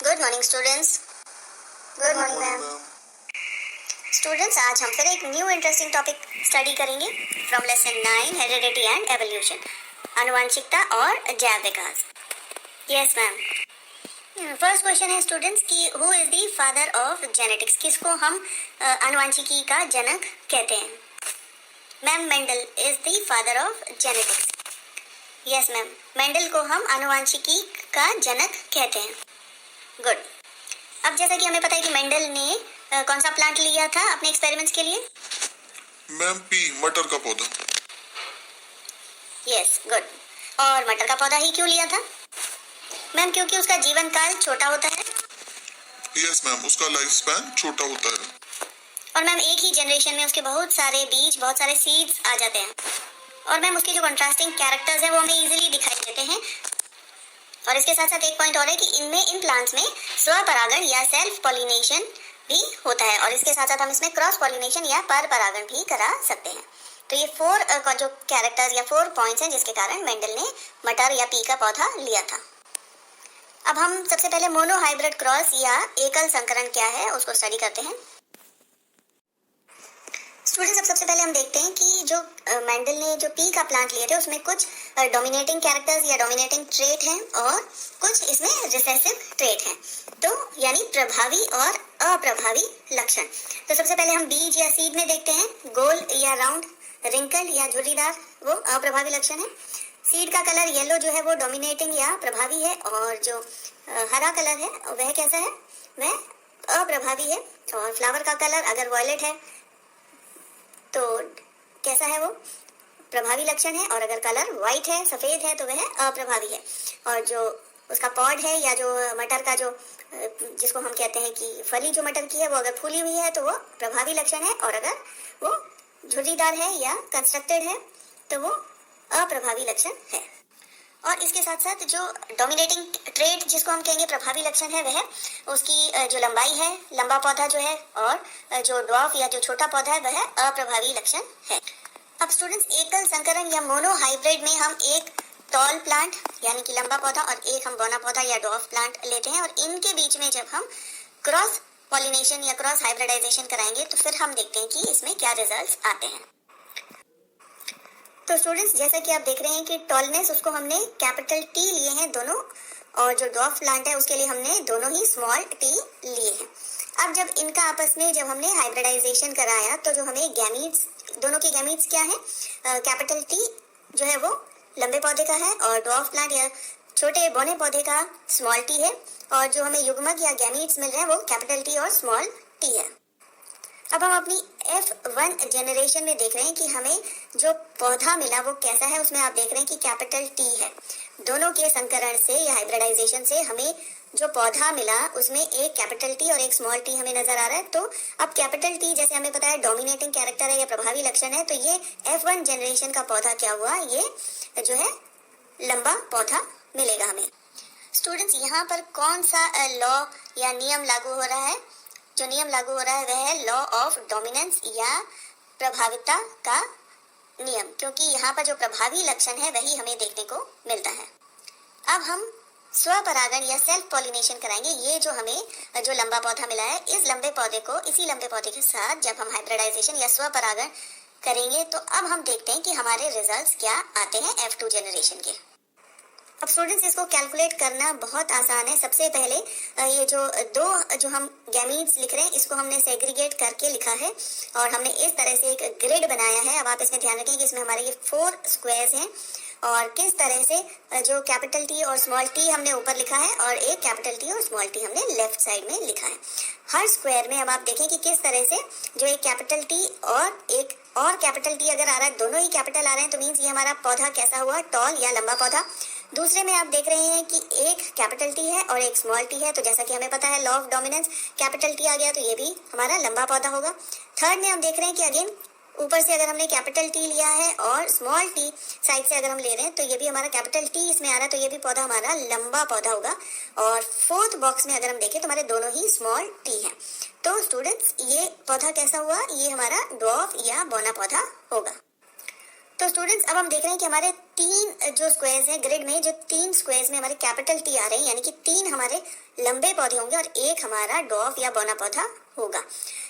Good morning students. Good morning ma'am. Students, आज हम फिर एक न्यू इंटरेस्टिंग टॉपिक स्टडी करेंगे from lesson 9 heredity and evolution, आनुवांशिकता और जैव विकास। Yes ma'am. फर्स्ट क्वेश्चन है स्टूडेंट्स कि who is the father of genetics, किसको हम आनुवांशिकी का जनक कहते हैं? Ma'am, Mendel is the father of genetics. Yes ma'am, Mendel को हम आनुवांशिकी का जनक कहते हैं। गुड। अब जैसा कि हमें पता है कि मेंडल ने कौन सा प्लांट लिया था अपने एक्सपेरिमेंट्स के लिए? मैम, मटर का पौधा। Yes, good. और मटर का पौधा ही क्यों लिया था? मैम, क्योंकि उसका जीवन काल छोटा होता है। यस मैम, उसका लाइफ स्पैन छोटा होता है। और मैम, एक ही जनरेशन में उसके बहुत सारे बीज, बहुत सारे सीड्स आ जाते हैं। और मैम, उसके जो कंट्रास्टिंग कैरेक्टर्स हैं वो हमें इजीली दिखाई देते हैं। और इसके साथ साथ एक पॉइंट और है कि इन प्लांट्स में स्वपरागण या सेल्फ पॉलिनेशन भी होता है। और इसके साथ साथ हम इसमें क्रॉस पॉलिनेशन या पर परागण भी करा सकते हैं। तो ये 4 जो कैरेक्टर्स या 4 पॉइंट्स हैं जिसके कारण मेंडल ने मटर या पी का पौधा लिया था। अब हम सबसे पहले मोनो हाइब्रिड क्रॉस या एकल संकरण क्या है उसको स्टडी करते हैं। स्टूडेंट्स, अब सबसे पहले हम देखते हैं कि जो मेंडल ने जो पी का प्लांट लिए थे उसमें कुछ डोमिनेटिंग कैरेक्टर्स या डोमिनेटिंग ट्रेट हैं और कुछ इसमें रिसेसिव ट्रेट हैं। तो यानी प्रभावी और अप्रभावी लक्षण। तो सबसे पहले हम बीज या सीड में देखते हैं, गोल या राउंड, रिंकल या झुर्रीदार, वो अप्रभावी लक्षण है। सीड का कलर येलो जो है वो डोमिनेटिंग या प्रभावी है, और जो हरा कलर है वह कैसा है? वह अप्रभावी है। और फ्लावर का कलर अगर वॉयलेट है तो कैसा है? वो प्रभावी लक्षण है। और अगर कलर व्हाइट है, सफेद है, तो वह अप्रभावी है। और जो उसका पॉड है या जो मटर का जो जिसको हम कहते हैं कि फली जो मटर की है वो अगर फूली हुई है तो वो प्रभावी लक्षण है। और अगर वो झुर्रीदार है या कंस्ट्रक्टेड है तो वो अप्रभावी लक्षण है। और इसके साथ साथ जो डोमिनेटिंग ट्रेट जिसको हम कहेंगे प्रभावी लक्षण है वह उसकी जो लंबाई है, लंबा पौधा जो है, और जो ड्वार्फ या जो छोटा पौधा है वह अप्रभावी लक्षण है। अब स्टूडेंट्स, एकल संकरण या मोनो हाइब्रिड में हम एक टॉल प्लांट यानी कि लंबा पौधा और एक हम बौना पौधा या ड्वार्फ प्लांट लेते हैं, और इनके बीच में जब हम क्रॉस पॉलिनेशन या क्रॉस हाइब्रिडाइजेशन कराएंगे तो फिर हम देखते हैं कि इसमें क्या रिजल्ट्स आते हैं। तो स्टूडेंट्स, जैसा कि आप देख रहे हैं कि टॉलनेस उसको हमने कैपिटल टी लिए हैं दोनों, और जो ड्वार्फ प्लांट है उसके लिए हमने दोनों ही स्मॉल टी लिए हैं। अब जब इनका आपस में जब हमने हाइब्रिडाइजेशन कराया तो जो हमें गैमीट्स, दोनों के गैमीट्स क्या है? कैपिटल टी जो है वो लंबे पौधे का है, और ड्वार्फ प्लांट या छोटे बौने पौधे का स्मॉल टी है। और जो हमें युग्मक या गैमीट्स मिल रहे हैं वो कैपिटल टी और स्मॉल टी है। अब हम अपनी F1 जनरेशन में देख रहे हैं कि हमें जो पौधा मिला वो कैसा है। उसमें आप देख रहे हैं कि कैपिटल टी है। दोनों के संकरण से या हाइब्रिडाइजेशन से हमें जो पौधा मिला उसमें एक कैपिटल टी और एक स्मॉल टी हमें नजर आ रहा है। तो अब कैपिटल टी जैसे हमें पता है डोमिनेटिंग कैरेक्टर है या प्रभावी लक्षण है, तो ये F1 जनरेशन का पौधा क्या हुआ? ये जो है लंबा पौधा मिलेगा हमें। स्टूडेंट्स, यहाँ पर कौन सा लॉ या नियम लागू हो रहा है? जो नियम लागू हो रहा है वह है लॉ ऑफ डोमिनेंस या प्रभाविता का नियम, क्योंकि यहाँ पर जो प्रभावी लक्षण है वही हमें देखने को मिलता है। अब हम स्वपरागण या सेल्फ पॉलिनेशन कराएंगे। ये जो हमें जो लंबा पौधा मिला है, इस लंबे पौधे को इसी लंबे पौधे के साथ जब हम हाइब्रिडाइजेशन या स्वपरागण करेंगे तो अब हम देखते हैं कि हमारे रिजल्ट्स क्या आते हैं F2 जनरेशन के। अब स्टूडेंट्स, इसको कैलकुलेट करना बहुत आसान है। सबसे पहले ये जो हम गैमीट्स लिख रहे हैं इसको हमने सेग्रीगेट करके लिखा है, और हमने इस तरह से एक ग्रिड बनाया है। अब आप इसमें ध्यान रखें कि इसमें हमारे ये 4 स्क्वायर्स हैं, और किस तरह से जो कैपिटल टी और स्मॉल टी हमने ऊपर लिखा है और एक कैपिटल टी और स्मॉल टी हमने लेफ्ट साइड में लिखा है। हर स्क्वायर में अब आप देखें कि किस तरह से जो एक कैपिटल टी और एक और कैपिटल टी अगर आ रहा है, दोनों ही कैपिटल आ रहे हैं, तो मीन्स ये हमारा पौधा कैसा हुआ? टॉल या लंबा पौधा। दूसरे में आप देख रहे हैं कि एक कैपिटल टी है और एक स्मॉल टी है, तो जैसा कि हमें पता है law of dominance, capital T आ गया तो ये भी हमारा लंबा पौधा होगा। थर्ड में हम देख रहे हैं कि अगेन ऊपर से अगर हमने कैपिटल टी लिया है और स्मॉल टी साइड से अगर हम ले रहे हैं तो ये भी हमारा कैपिटल टी इसमें आ रहा है, तो ये भी पौधा हमारा लंबा पौधा होगा। और फोर्थ बॉक्स में अगर हम देखें तो हमारे दोनों ही स्मॉल टी हैं। तो स्टूडेंट्स, ये पौधा कैसा हुआ? ये हमारा ड्वार्फ या बौना पौधा होगा। तो स्टूडेंट्स अब हम देख रहे हैं कि हमारे 3 जो स्क्वायर्स हैं ग्रिड में, जो 3 स्क्वायर्स में हमारे कैपिटल टी आ रहे हैं, यानी कि 3 हमारे लंबे पौधे होंगे और 1 हमारा डॉफ या बौना पौधा होगा।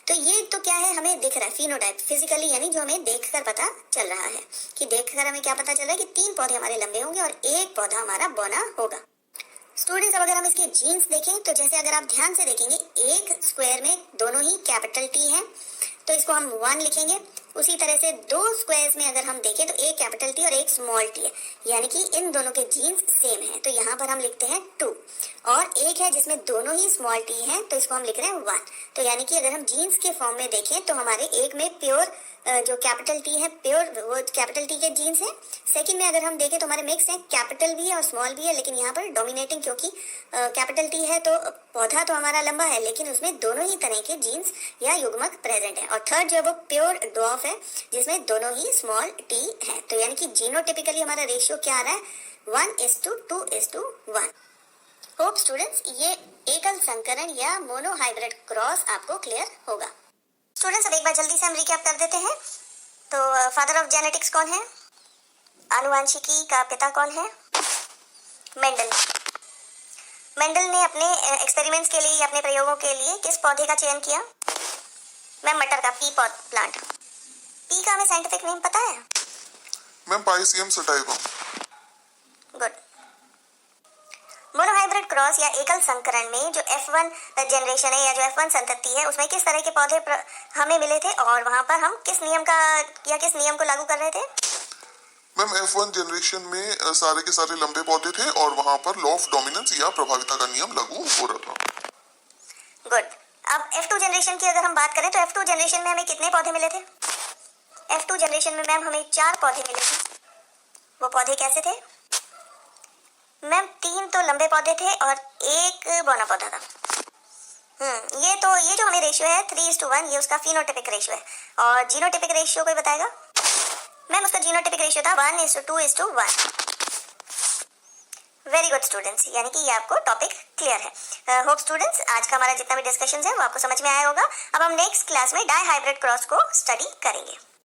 तो ये तो क्या है, हमें दिख रहा है फिनोटाइप फिजिकली, यानी जो हमें देखकर पता चल रहा है कि देखकर हमें क्या पता चल रहा है कि 3 पौधे हमारे लंबे होंगे और 1 पौधा हमारा बौना होगा। स्टूडेंट्स अब अगर हम इसके जीन्स देखें तो जैसे अगर आप ध्यान से देखेंगे, एक स्क्वायर में दोनों ही कैपिटल टी है तो इसको हम 1 लिखेंगे। उसी तरह से 2 स्क्वायर्स में अगर हम देखें तो एक कैपिटल टी और एक स्मॉल टी है, यानी कि इन दोनों के जीन्स सेम है, तो यहाँ पर हम लिखते हैं 2। और एक है जिसमें दोनों ही स्मॉल टी है तो इसको हम लिख रहे हैं 1। तो यानी कि अगर हम जीन्स के फॉर्म में देखें तो हमारे एक में प्योर जो कैपिटल टी है, प्योर वो कैपिटल टी के जीन्स है। सेकंड में अगर हम देखें तो हमारे मिक्स है, कैपिटल भी है और स्मॉल भी है, लेकिन यहाँ पर डोमिनेटिंग क्योंकि कैपिटल टी है तो पौधा तो हमारा लंबा है, लेकिन उसमें दोनों ही तरह के जीन्स या युग्मक प्रेजेंट है। और थर्ड जो वो प्योर डॉफ है जिसमें दोनों ही स्मॉल टी है। तो यानी कि जीनोटिपिकली हमारा रेशियो क्या आ रहा है, 1:2:1। होप स्टूडेंट्स ये एकल संकरण या मोनोहाइब्रिड क्रॉस आपको क्लियर होगा। स्टूडेंट्स अब एक बार जल्दी से हम रिकैप कर देते हैं। तो फादर ऑफ जेनेटिक्स कौन है, आनुवांशिकी का पिता कौन है, मेंडल। मेंडल ने अपने एक्सपेरिमेंट्स के लिए, अपने प्रयोगों के लिए किस पौधे का चयन किया, मैम मटर का, पी प्लांट। पी का हमें साइंटिफिक नेम पता है ma'am? Pisum sativum. Good. Monohybrid cross या एकल संकरण में जो F1 जनरेशन है या जो F1 संतति है उसमें किस तरह के पौधे हमें मिले थे और वहां पर हम किस नियम का या किस नियम को लागू कर रहे थे? मैम F1 जनरेशन में सारे के सारे लंबे पौधे थे और वहां पर लॉ ऑफ डोमिनेंस या प्रभाविता का नियम लागू हो रहा था। गुड। अब F2 जनरेशन की अगर हम बात करें तो F2 जनरेशन में हमें कितने पौधे मिले थे? F2 जनरेशन में मैम हमें 4 पौधे मिले थे। वो पौधे कैसे थे? मैम 3 तो लंबे पौधे थे और 1 बौना पौधा था। ये जो हमें रेशियो है 3:1, ये उसका फिनोटिपिक रेशियो है। और जीनोटिपिक रेशियो कोई बताएगा? मैम उसका जीनोटिपिक रेशियो था 1:2:1। वेरी गुड स्टूडेंट्स, यानी कि ये आपको टॉपिक क्लियर है। होप स्टूडेंट्स आज का हमारा जितना भी डिस्कशन है वो आपको समझ में आया होगा। अब हम नेक्स्ट क्लास में डाई हाइब्रिड क्रॉस को स्टडी करेंगे।